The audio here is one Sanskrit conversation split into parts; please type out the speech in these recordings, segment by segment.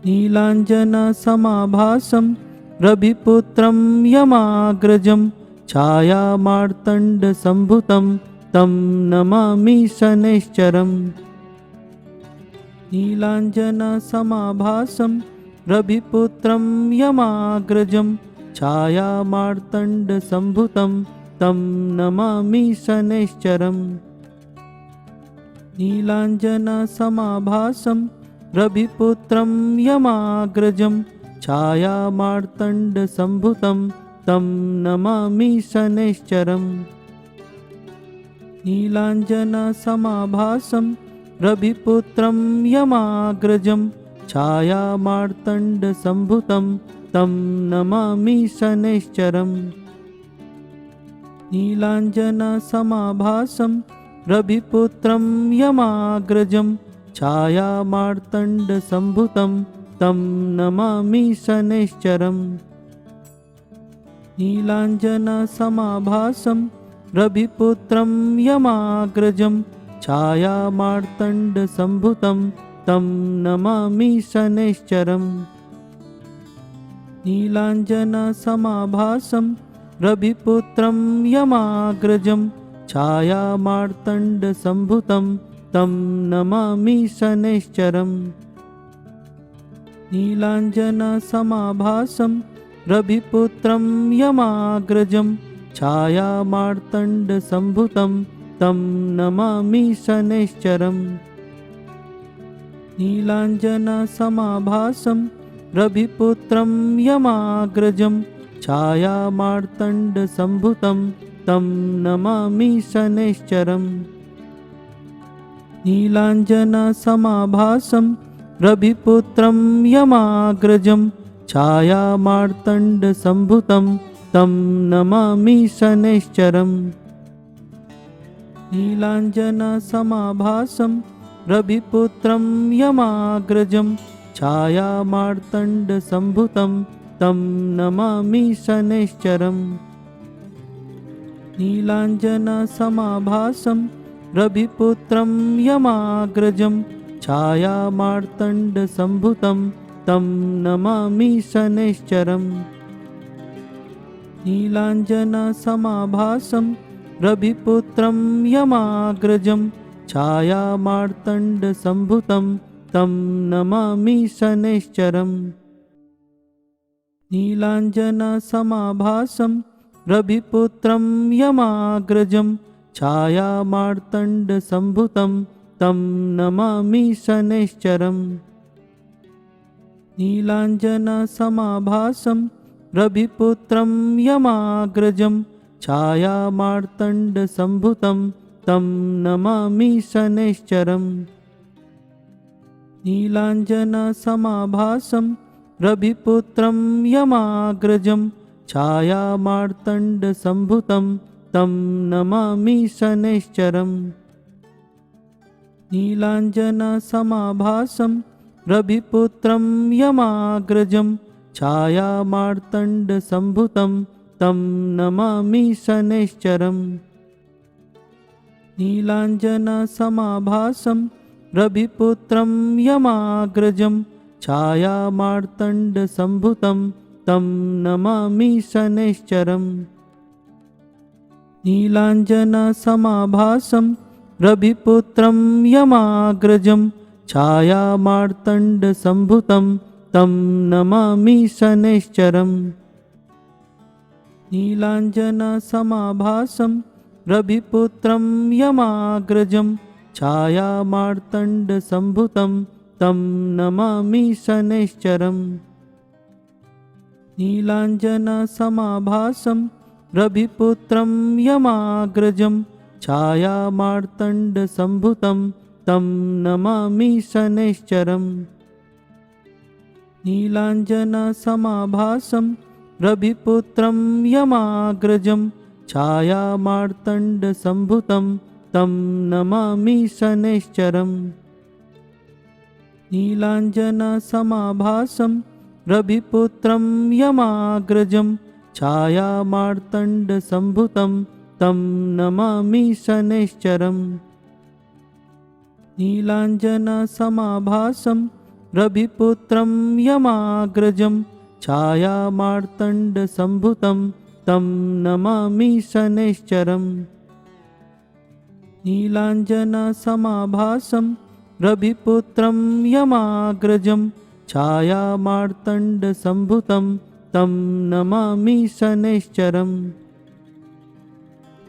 नीलाञ्जनसमाभासं रविपुत्रं यमाग्रजं छायामार्तण्डसम्भुतं तं नमामि शनैश्चरम्। नीलाञ्जनसमाभासं रविपुत्रं यमाग्रजं छायामार्तण्डसम्भुतं तं नमामि शनैश्चरम्। नीलाञ्जनसमाभासं रविपुत्रं यमाग्रजं छायामार्तण्डसम्भुतं तं नमामि शनैश्चरम्। नीलाञ्जनसमाभासं रविपुत्रं यमाग्रजं छायामार्तण्डसम्भुतं तं नमामि शनैश्चरम्। नीलाञ्जनसमाभासं रविपुत्रं यमाग्रजं छायामार्तण्डसम्भुतं तं नमामि शनैश्चरम्। नीलाञ्जनसमाभासं रविपुत्रं यमाग्रजं छायामार्तण्डसम्भुतं तं नमामि शनैश्चरम्। नीलाञ्जनसमाभासं रविपुत्रं यमाग्रजं छायामार्तण्डसम्भुतं तं नमामि शनैश्चरम्। नीलाञ्जनसमाभासं रविपुत्रं यमाग्रजं छायामार्तण्डसम्भुतं तं नमामि शनैश्चरम्। नीलाञ्जनसमाभासं रविपुत्रं यमाग्रजं छायामार्तण्डसम्भुतं तं नमामि शनैश्चरम्। नीलाञ्जनसमाभासं रविपुत्रं यमाग्रजं छायामार्तण्डसम्भुतं तं नमामि शनैश्चरम्। नीलाञ्जनसमाभासं रविपुत्रं यमाग्रजं छायामार्तण्डसम्भुतं तं नमामि शनैश्चरम्। नीलाञ्जनसमाभासं रविपुत्रं यमाग्रजं छायामार्तण्डसम्भुतं तं नमामि शनैश्चरम्। नीलाञ्जनसमाभासं रविपुत्रं यमाग्रजं छायामार्तण्डसम्भुतं तं नमामि शनैश्चरम्। नीलाञ्जनसमाभासं रविपुत्रं यमाग्रजं छायामार्तण्डसम्भुतं तं नमामि शनैश्चरम्। नीलाञ्जनसमाभासं रविपुत्रं यमाग्रजं छायामार्तण्डसम्भुतं तं नमामि शनैश्चरम्। नीलाञ्जनसमाभासं रविपुत्रं यमाग्रजं छायामार्तण्डसम्भुतं तं नमामि शनैश्चरम्। नीलाञ्जनसमाभासं रविपुत्रं यमाग्रजं छायामार्तण्डसम्भुतं तं नमामि शनैश्चरम्। नीलाञ्जनसमाभासं रविपुत्रं यमाग्रजं छायामार्तण्डसम्भुतं तं नमामि शनैश्चरम्। नीलाञ्जनसमाभासं रविपुत्रं यमाग्रजं छायामार्तण्डसम्भुतं तं नमामि शनैश्चरम्। नीलाञ्जनसमाभासं रविपुत्रं यमाग्रजं छायामार्तण्डसम्भुतं तं नमामि शनैश्चरम्। नीलाञ्जनसमाभासं रविपुत्रं यमाग्रजं छायामार्तण्डसम्भुतं तं नमामि शनैश्चरम्। नीलाञ्जनसमाभासं रविपुत्रं यमाग्रजं छायामार्तण्डसम्भुतं तं नमामि शनैश्चरम्। नीलाञ्जनसमाभासं रविपुत्रं यमाग्रजं छायामार्तण्डसम्भुतं तं नमामि शनैश्चरम्। नीलाञ्जनसमाभासं रविपुत्रं यमाग्रजं छायामार्तण्डसम्भुतं तं नमामि शनैश्चरम् नीलाञ्जनसमाभासं रविपुत्रं यमाग्रजं छायामार्तण्डसम्भुतं तं नमामि शनैश्चरम्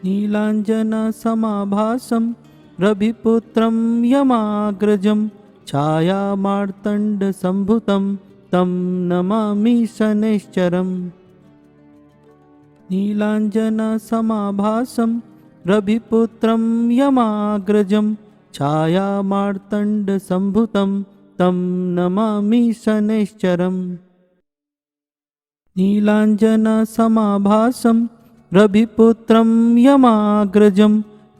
नीलाञ्जनसमाभासं रविपुत्रं यमाग्रजं छायामार्तण्डसम्भुतं तं नमामि शनैश्चरम् नीलाञ्जनसमाभासं रविपुत्रं यमाग्रजं छायामार्तण्डसम्भुतं तं नमामि शनैश्चरम् नीलाञ्जनसमाभासं रविपुत्रं यमाग्रजं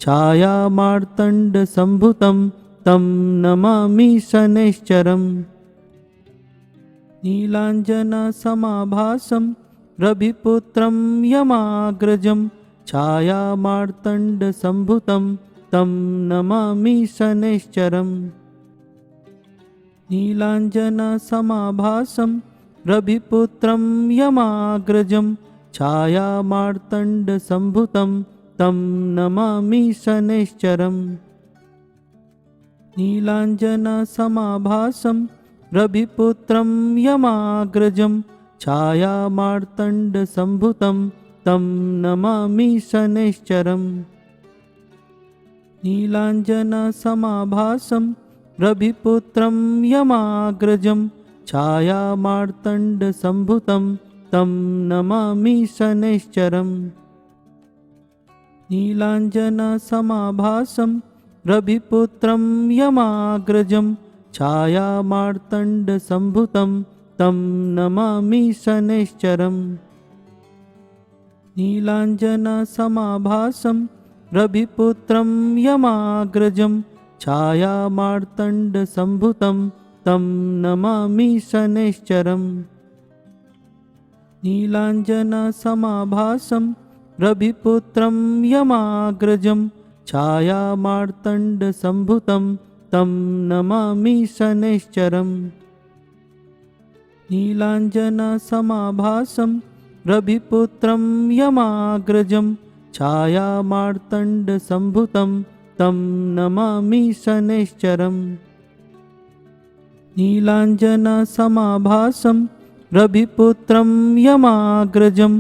छायामार्तण्डसम्भुतं तं नमामि शनैश्चरम् नीलाञ्जनसमाभासं रविपुत्रं यमाग्रजं छायामार्तण्डसम्भुतं तं नमामि शनैश्चरम् नीलाञ्जनसमाभासं रविपुत्रं यमाग्रजं छायामार्तण्डसम्भुतं तं नमामि शनैश्चरम् नीलाञ्जनसमाभासं रविपुत्रं यमाग्रजं छायामार्तण्डसम्भुतं तं नमामि शनैश्चरम् नीलाञ्जनसमाभासं रविपुत्रं यमाग्रजं छायामार्तण्डसम्भुतं तं नमामि शनैश्चरम् नीलाञ्जनसमाभासं रविपुत्रं यमाग्रजं छायामार्तण्डसम्भुतं तं नमामि शनैश्चरम् नीलाञ्जनसमाभासं रविपुत्रं यमाग्रजं छायामार्तण्डसम्भुतं तं नमामि शनैश्चरम् नीलाञ्जनसमाभासं रविपुत्रं यमाग्रजं छायामार्तण्डसम्भुतं तं नमामि शनैश्चरम् नीलाञ्जनसमाभासं रविपुत्रं यमाग्रजं छायामार्तण्डसम्भुतं तं नमामि शनैश्चरम् नीलाञ्जनसमाभासं रविपुत्रं यमाग्रजं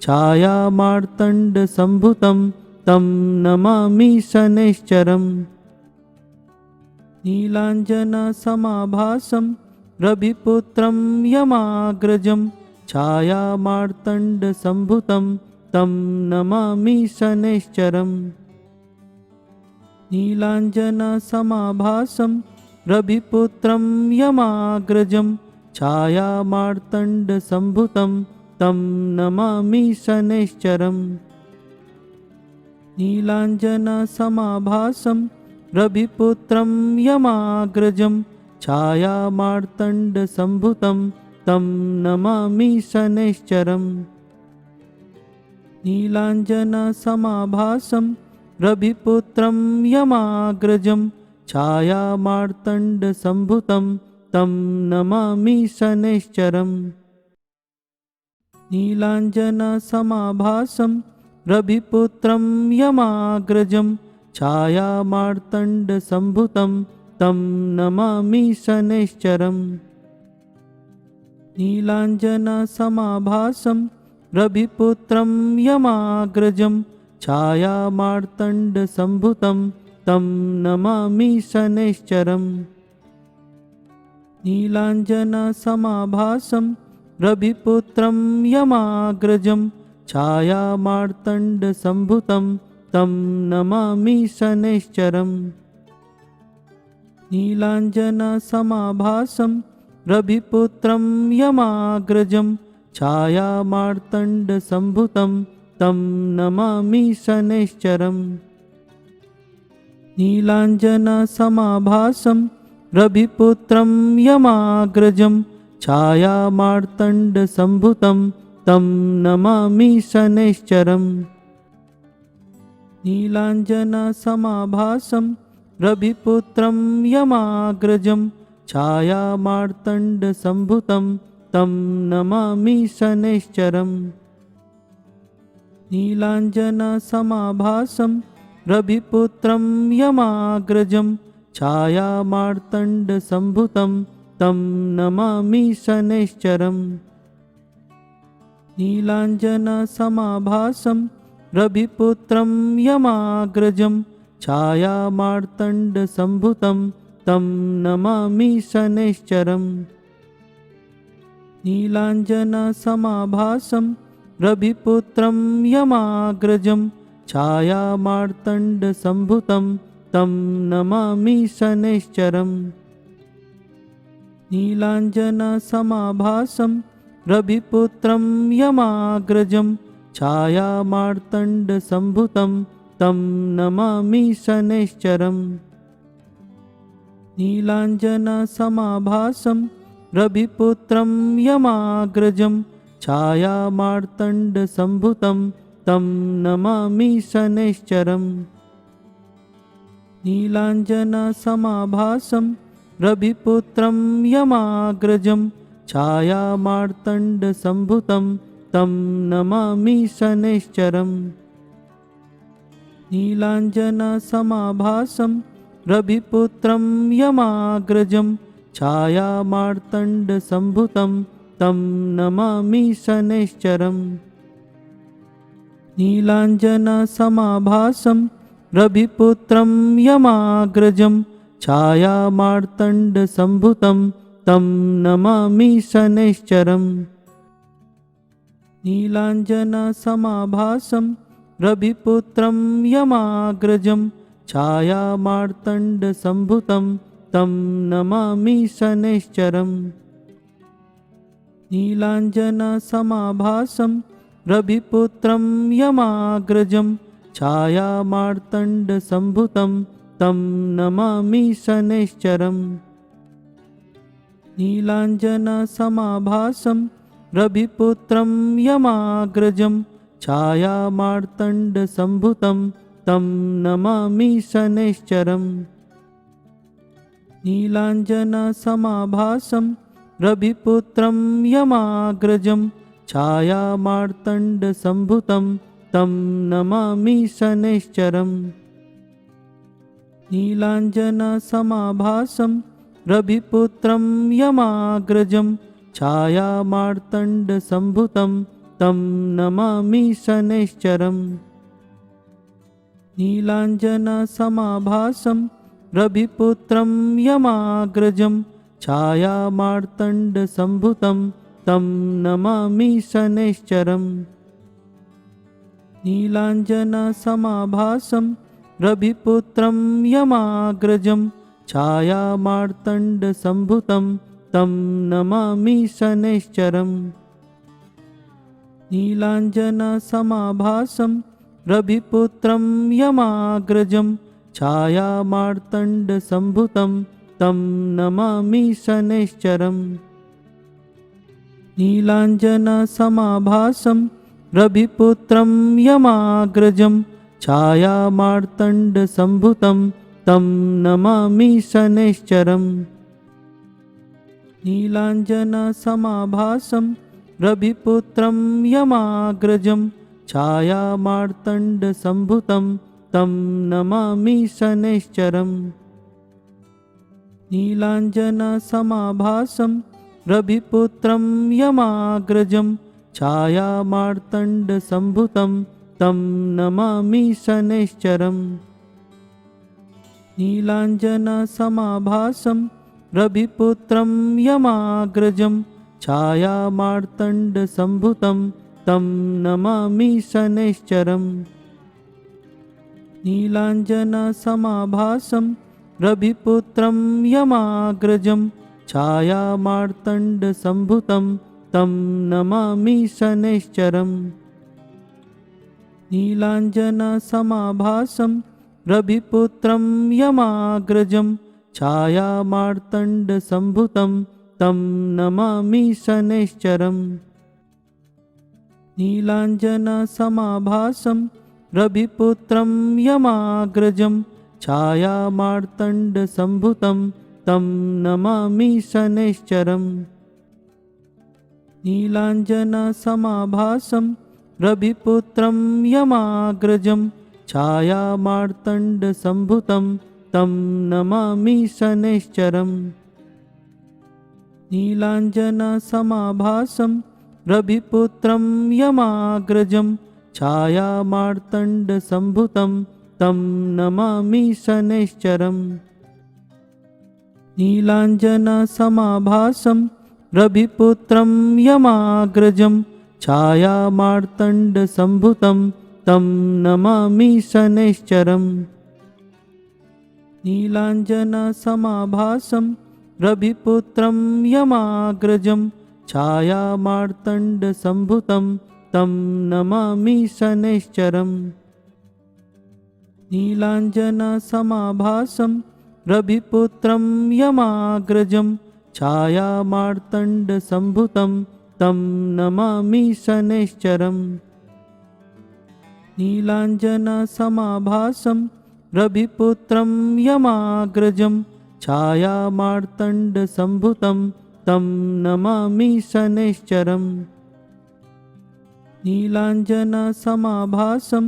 छायामार्तण्डसम्भुतं तं नमामि शनैश्चरम् नीलाञ्जनसमाभासं रविपुत्रं यमाग्रजं छायामार्तण्डसम्भुतं तं नमामि शनैश्चरम् नीलाञ्जनसमाभासं रविपुत्रं यमाग्रजं छायामार्तण्डसम्भुतं तं नमामि शनैश्चरम् नीलाञ्जनसमाभासं रविपुत्रं यमाग्रजं छायामार्तण्डसम्भुतं तं नमामि शनैश्चरम् नीलाञ्जनसमाभासं रविपुत्रं यमाग्रजं छायामार्तण्डसम्भुतं तं नमामि शनैश्चरम् नीलाञ्जनसमाभासं रविपुत्रं यमाग्रजं छायामार्तण्डसम्भुतं तं नमामि शनैश्चरम् नीलाञ्जनसमाभासं रविपुत्रं यमाग्रजं छायामार्तण्डसम्भुतं तं नमामि शनैश्चरम् नीलाञ्जनसमाभासं रविपुत्रं यमाग्रजं छायामार्तण्डसम्भुतं तं नमामि शनैश्चरम् नीलाञ्जनसमाभासं रविपुत्रं यमाग्रजं छायामार्तण्डसम्भुतं तं नमामि शनैश्चरम् नीलाञ्जनसमाभासं रविपुत्रं यमाग्रजं छायामार्तण्डसम्भुतं तं नमामि शनैश्चरम् नीलाञ्जनसमाभासं रविपुत्रं यमाग्रजं छायामार्तण्डसम्भुतं तं नमामि शनैश्चरम्। नीलाञ्जनसमाभासं रविपुत्रं यमाग्रजं छायामार्तण्डसम्भुतं तं नमामि शनैश्चरम्। नीलाञ्जनसमाभासं रविपुत्रं यमाग्रजं छायामार्तण्डसम्भुतं तं नमामि शनैश्चरम्। नीलाञ्जनसमाभासं रविपुत्रं यमाग्रजं छायामार्तण्डसम्भुतं तं नमामि शनैश्चरम्। नीलाञ्जनसमाभासं रविपुत्रं यमाग्रजं छायामार्तण्डसम्भुतं तं नमामि शनैश्चरम्। नीलाञ्जनसमाभासं रविपुत्रं यमाग्रजं छायामार्तण्डसम्भुतं तं नमामि शनैश्चरम्। नीलाञ्जनसमाभासं रविपुत्रं यमाग्रजं छायामार्तण्डसम्भुतं तं नमामि शनैश्चरम्। नीलाञ्जनसमाभासं रविपुत्रं यमाग्रजं छायामार्तण्डसम्भुतं तं नमामि शनैश्चरम्। नीलाञ्जनसमाभासं रविपुत्रं यमाग्रजं छायामार्तण्डसम्भुतं तं नमामि शनैश्चरम्। नीलाञ्जनसमाभासं रविपुत्रं यमाग्रजं छायामार्तण्डसम्भुतं तं नमामि शनैश्चरम्। नीलाञ्जनसमाभासं रविपुत्रं यमाग्रजं छायामार्तण्डसम्भुतं तं नमामि शनैश्चरम्। नीलाञ्जनसमाभासं रविपुत्रं यमाग्रजं छायामार्तण्डसम्भुतं तं नमामि शनैश्चरम्। नीलाञ्जनसमाभासं रविपुत्रं यमाग्रजं छायामार्तण्डसम्भुतं तं नमामि शनैश्चरम्। नीलाञ्जनसमाभासं रविपुत्रं यमाग्रजं छायामार्तण्डसम्भुतं तं नमामि शनैश्चरम्। नीलाञ्जनसमाभासं रविपुत्रं यमाग्रजं छायामार्तण्डसम्भुतं तं नमामि शनैश्चरम्। नीलाञ्जनसमाभासं रविपुत्रं यमाग्रजं छायामार्तण्डसम्भुतं तं नमामि शनैश्चरम्। नीलाञ्जनसमाभासं रविपुत्रं यमाग्रजं छायामार्तण्डसम्भुतं तं नमामि शनैश्चरम्। नीलाञ्जनसमाभासं रविपुत्रं यमाग्रजं छायामार्तण्डसम्भुतं तं नमामि शनैश्चरम्। नीलाञ्जनसमाभासं रविपुत्रं यमाग्रजं छायामार्तण्डसम्भुतं तं नमामि शनैश्चरम्। नीलाञ्जनसमाभासं रविपुत्रं यमाग्रजं छायामार्तण्डसम्भुतं तं नमामि शनैश्चरम्। नीलाञ्जनसमाभासं रविपुत्रं यमाग्रजं छायामार्तण्डसम्भुतं तं नमामि शनैश्चरम्। नीलाञ्जनसमाभासं रविपुत्रं यमाग्रजं छायामार्तण्डसम्भुतं तं नमामि शनैश्चरम्। नीलाञ्जनसमाभासं रविपुत्रं यमाग्रजं छायामार्तण्डसम्भुतं तं नमामि शनैश्चरम्। नीलाञ्जनसमाभासं रविपुत्रं यमाग्रजं छायामार्तण्डसम्भुतं तं नमामि शनैश्चरम्। नीलाञ्जनसमाभासं रविपुत्रं यमाग्रजं छायामार्तण्डसम्भुतं तं नमामि शनैश्चरम्। नीलाञ्जनसमाभासं रविपुत्रं यमाग्रजं छायामार्तण्डसम्भुतं तं नमामि शनैश्चरम्। नीलाञ्जनसमाभासं रविपुत्रं यमाग्रजं छायामार्तण्डसम्भुतं तं नमामि शनैश्चरम्। नीलाञ्जनसमाभासं रविपुत्रं यमाग्रजं छायामार्तण्डसम्भुतं तं नमामि शनैश्चरम्। नीलाञ्जनसमाभासं रविपुत्रं यमाग्रजं छायामार्तण्डसम्भुतं तं नमामि शनैश्चरम्। नीलाञ्जनसमाभासं रविपुत्रं यमाग्रजं छायामार्तण्डसम्भुतं तं नमामि शनैश्चरम्। नीलाञ्जनसमाभासं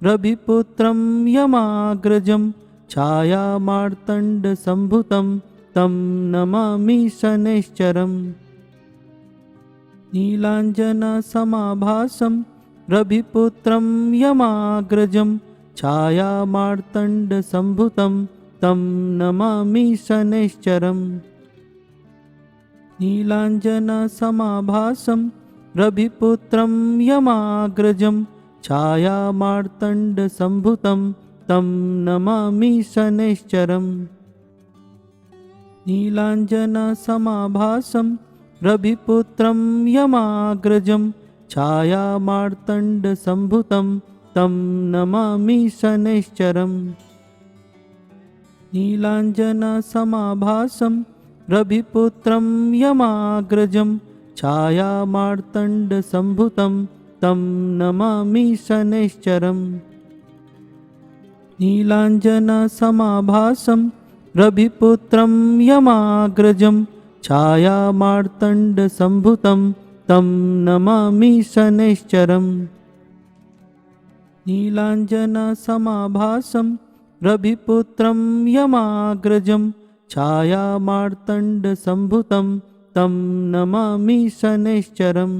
रविपुत्रं यमाग्रजं छायामार्तण्डसम्भुतं तं नमामि शनैश्चरम्। नीलाञ्जनसमाभासं रविपुत्रं यमाग्रजं छायामार्तण्डसम्भुतं तं नमामि शनैश्चरम्। नीलाञ्जनसमाभासं रविपुत्रं यमाग्रजं छायामार्तण्डसम्भुतं तं नमामि शनैश्चरम्। नीलाञ्जनसमाभासं रविपुत्रं यमाग्रजं छायामार्तण्डसम्भुतं तं नमामि शनैश्चरम्। नीलाञ्जनसमाभासं रविपुत्रं यमाग्रजं छायामार्तण्डसम्भुतं तं नमामि शनैश्चरम्। नीलाञ्जनसमाभासं रविपुत्रं यमाग्रजं छायामार्तण्डसम्भुतं तं नमामि शनैश्चरम्। नीलाञ्जनसमाभासं रविपुत्रं यमाग्रजं छायामार्तण्डसम्भुतं तं नमामि शनैश्चरम्।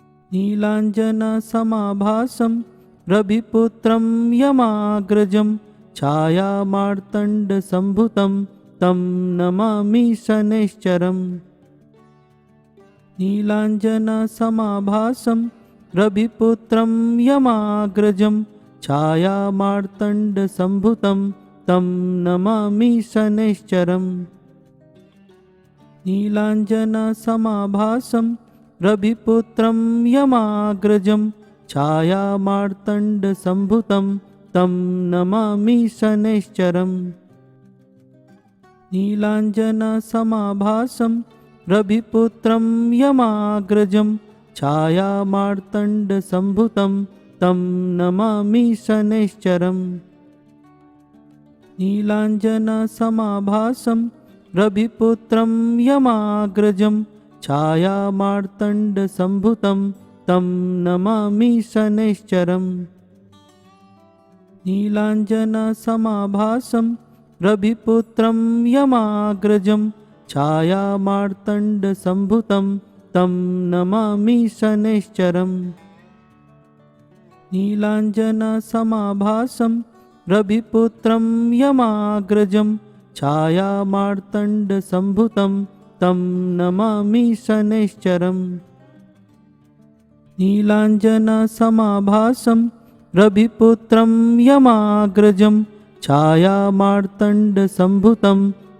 नीलाञ्जनसमाभासं रविपुत्रं यमाग्रजं छायामार्तण्डसम्भुतं तं नमामि शनैश्चरम्। नीलाञ्जनसमाभासं रविपुत्रं यमाग्रजं छायामार्तण्डसम्भुतं तं नमामि शनैश्चरम्। नीलाञ्जनसमाभासं रविपुत्रं यमाग्रजं छायामार्तण्डसम्भुतं तं नमामि शनैश्चरम्। नीलाञ्जनसमाभासं रविपुत्रं यमाग्रजं छायामार्तण्डसम्भुतं तं नमामि शनैश्चरम्। नीलाञ्जनसमाभासं रविपुत्रं यमाग्रजं छायामार्तण्डसम्भुतं तं नमामि शनैश्चरम्। नीलाञ्जनसमाभासं रविपुत्रं यमाग्रजं छायामार्तण्डसम्भुतं तं नमामि शनैश्चरम्। नीलाञ्जनसमाभासं रविपुत्रं यमाग्रजं छायामार्तण्डसम्भुतं तं नमामि शनैश्चरम्। नीलाञ्जनसमाभासं रविपुत्रं यमाग्रजं छायामार्तण्डसम्भुतं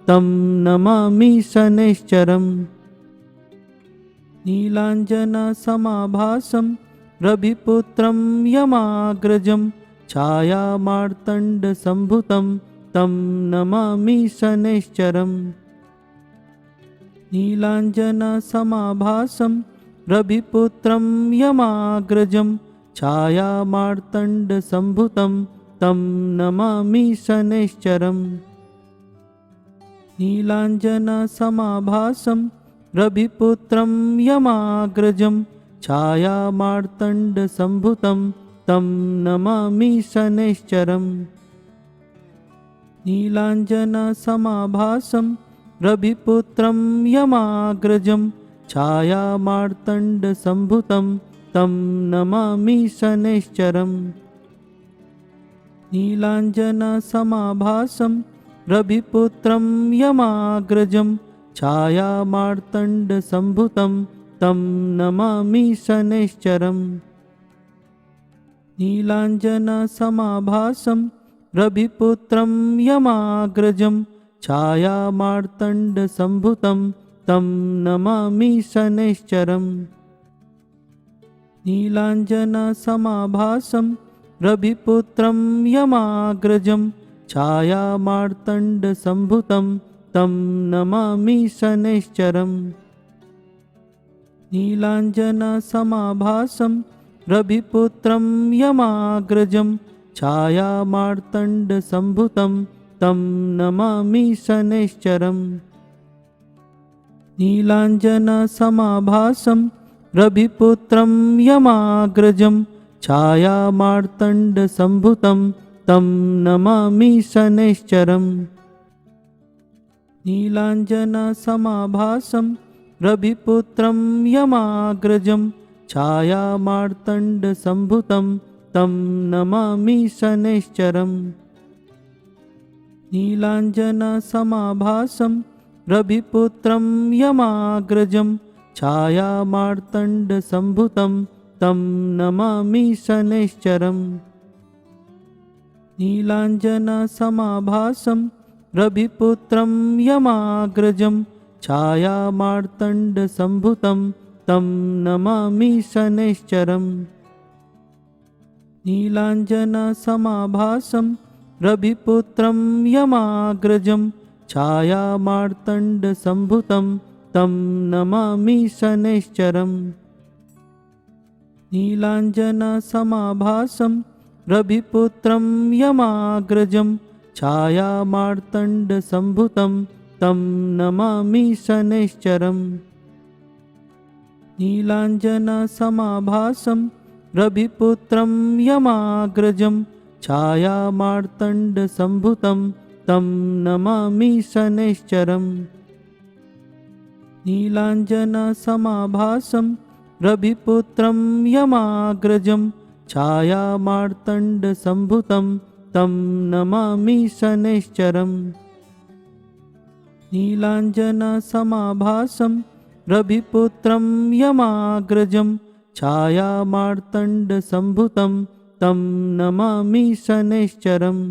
तं नमामि शनैश्चरम्। नीलाञ्जनसमाभासं रविपुत्रं यमाग्रजं छायामार्तण्डसम्भुतं तं नमामि शनैश्चरम्। नीलाञ्जनसमाभासं रविपुत्रं यमाग्रजं छायामार्तण्डसम्भुतं तं नमामि शनैश्चरम्। नीलाञ्जनसमाभासं रविपुत्रं यमाग्रजं छायामार्तण्डसम्भुतं तं नमामि शनैश्चरम् नीलाञ्जनसमाभासं रविपुत्रं यमाग्रजं छायामार्तण्डसम्भुतं तं नमामि शनैश्चरम् नीलाञ्जनसमाभासं रविपुत्रं यमाग्रजं छायामार्तण्डसम्भुतं तं नमामि शनैश्चरम् नीलाञ्जनसमाभासं रविपुत्रं यमाग्रजं छायामार्तण्डसम्भुतं तं नमामि शनैश्चरम् नीलाञ्जनसमाभासं रविपुत्रं यमाग्रजं छायामार्तण्डसम्भुतं तं नमामि शनैश्चरम् नीलाञ्जनसमाभासं रविपुत्रं यमाग्रजं छायामार्तण्डसम्भुतं तं नमामि शनैश्चरम् नीलाञ्जनसमाभासं रविपुत्रं यमाग्रजं छायामार्तण्डसम्भुतं तं नमामि शनैश्चरम् नीलाञ्जनसमाभासं रविपुत्रं यमाग्रजं छायामार्तण्डसम्भुतं तं नमामि शनैश्चरम् नीलाञ्जनसमाभासं रविपुत्रं यमाग्रजं छायामार्तण्डसम्भुतं तं नमामि शनैश्चरम् नीलाञ्जनसमाभासं रविपुत्रं यमाग्रजं छायामार्तण्डसम्भुतं तं नमामि शनैश्चरम् नीलाञ्जनसमाभासं रविपुत्रं यमाग्रजं छायामार्तण्डसम्भुतं तं नमामि शनैश्चरम् नीलाञ्जनसमाभासं रविपुत्रं यमाग्रजं छायामार्तण्डसम्भुतं तं नमामि शनैश्चरम् नीलाञ्जनसमाभासं रविपुत्रं यमाग्रजं छायामार्तण्डसम्भुतं तं नमामि शनैश्चरम् नीलाञ्जनसमाभासं रविपुत्रं यमाग्रजं छायामार्तण्डसम्भुतं तं नमामि शनैश्चरम् नीलाञ्जनसमाभासं रविपुत्रं यमाग्रजं छायामार्तण्डसम्भुतं तं नमामि शनैश्चरम्